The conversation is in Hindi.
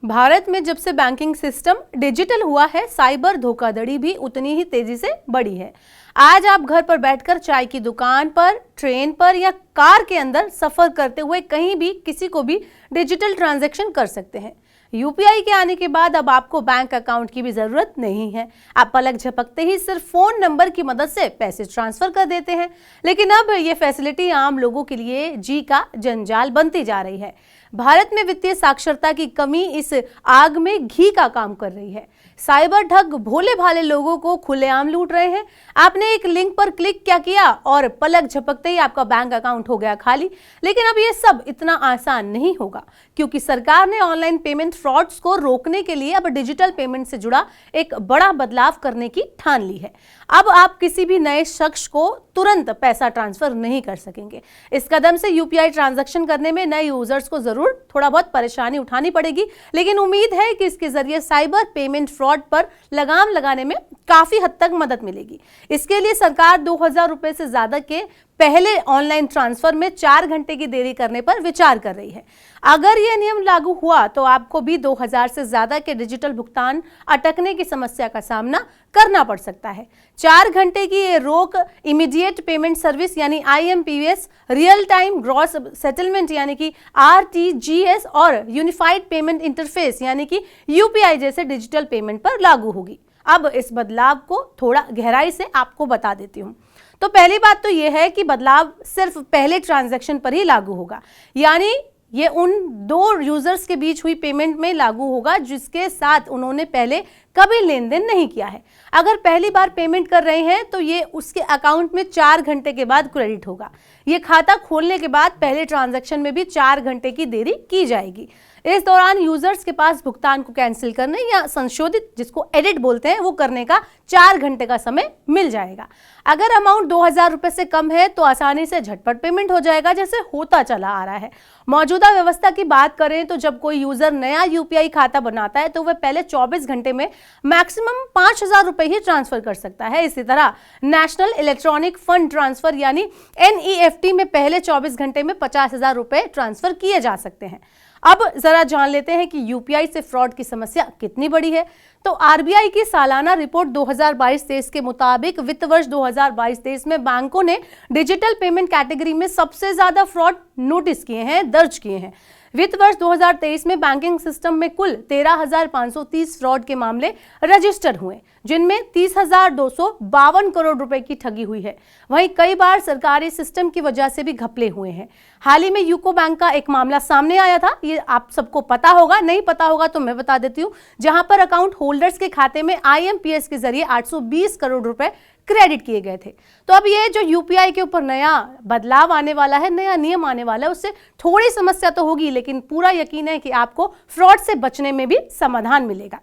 भारत में जब से बैंकिंग सिस्टम डिजिटल हुआ है, साइबर धोखाधड़ी भी उतनी ही तेजी से बढ़ी है। आज आप घर पर बैठकर चाय की दुकान पर, ट्रेन पर या कार के अंदर सफर करते हुए कहीं भी किसी को भी डिजिटल ट्रांजैक्शन कर सकते हैं। यूपीआई के आने के बाद अब आपको बैंक अकाउंट की भी जरूरत नहीं है। आप पलक झपकते ही सिर्फ फोन नंबर की मदद से पैसे ट्रांसफर कर देते हैं। लेकिन अब ये फैसिलिटी आम लोगों के लिए जी का जंजाल बनती जा रही है। भारत में वित्तीय साक्षरता की कमी इस आग में घी का काम कर रही है। साइबर ठग भोले भाले लोगों को खुलेआम लूट रहे हैं। आपने एक लिंक पर क्लिक क्या किया और पलक झपकते ही आपका बैंक अकाउंट हो गया खाली। लेकिन अब ये सब इतना आसान नहीं होगा, क्योंकि सरकार ने ऑनलाइन पेमेंट फ्रॉड्स को रोकने के लिए अब डिजिटल पेमेंट से जुड़ा एक बड़ा बदलाव करने की ठान ली है। अब आप किसी भी नए शख्स को तुरंत पैसा ट्रांसफर नहीं कर सकेंगे। इस कदम से यूपीआई ट्रांजैक्शन करने में नए यूजर्स को जरूर थोड़ा बहुत परेशानी उठानी पड़ेगी, लेकिन उम्मीद है कि इसके जरिए साइबर पेमेंट फ्रॉड पर लगाम लगाने में काफी हद तक मदद मिलेगी। इसके लिए सरकार 2000 रुपए से ज्यादा के पहले ऑनलाइन ट्रांसफर में 4 घंटे की देरी करने पर विचार कर रही है। अगर यह नियम लागू हुआ तो आपको भी 2000 से ज्यादा के डिजिटल भुगतान अटकने की समस्या का सामना करना पड़ सकता है। 4 घंटे की ये रोक इमीडिएट पेमेंट सर्विस यानी IMPS, real time gross settlement यानी कि RTGS और यूनिफाइड पेमेंट इंटरफेस यानी कि UPI जैसे डिजिटल पेमेंट पर लागू होगी। अब इस बदलाव को थोड़ा गहराई से आपको बता देती हूँ। तो पहली बात तो यह है कि बदलाव सिर्फ पहले ट्रांजैक्शन पर ही लागू होगा, यानी ये उन 2 यूजर्स के बीच हुई पेमेंट में लागू होगा जिसके साथ उन्होंने पहले कभी लेन देन नहीं किया है। अगर पहली बार पेमेंट कर रहे हैं तो ये उसके अकाउंट में 4 घंटे के बाद क्रेडिट होगा। ये खाता खोलने के बाद पहले ट्रांजैक्शन में भी 4 घंटे की देरी की जाएगी। इस दौरान यूजर्स के पास भुगतान को कैंसिल करने या संशोधित, जिसको एडिट बोलते हैं, वो करने का 4 घंटे का समय मिल जाएगा। अगर अमाउंट 2000 रुपए से कम है तो आसानी से झटपट पेमेंट हो जाएगा, जैसे होता चला आ रहा है। मौजूदा व्यवस्था की बात करें तो जब कोई यूजर नया यूपीआई खाता बनाता है तो वह पहले 24 घंटे में मैक्सिमम 5000 रुपए ही ट्रांसफर कर सकता है। इसी तरह नेशनल इलेक्ट्रॉनिक फंड ट्रांसफर यानी NEFT में पहले 24 घंटे में 50,000 रुपए ट्रांसफर किए जा सकते हैं। अब जरा जान लेते हैं कि यूपीआई से फ्रॉड की समस्या कितनी बड़ी है। तो आरबीआई की सालाना रिपोर्ट 2022-23 के मुताबिक वित्त वर्ष 2022-23 में बैंकों ने डिजिटल पेमेंट कैटेगरी में सबसे ज्यादा फ्रॉड नोटिस किए हैं, दर्ज किए हैं। वित्त वर्ष 2023 में बैंकिंग सिस्टम में कुल 13,530 फ्रॉड के मामले रजिस्टर हुए, जिनमें 30,252 करोड़ रुपए की ठगी हुई है। वहीं कई बार सरकारी सिस्टम की वजह से भी घपले हुए हैं। हाल ही में यूको बैंक का एक मामला सामने आया था, ये आप सबको पता होगा, नहीं पता होगा तो मैं बता देती हूँ, जहां पर अकाउंट होल्डर्स के खाते में IMPS के जरिए 820 करोड़ रुपए क्रेडिट किए गए थे। तो अब ये जो यूपीआई के ऊपर नया बदलाव आने वाला है, नया नियम आने वाला है, उससे थोड़ी समस्या तो होगी, लेकिन पूरा यकीन है कि आपको फ्रॉड से बचने में भी समाधान मिलेगा।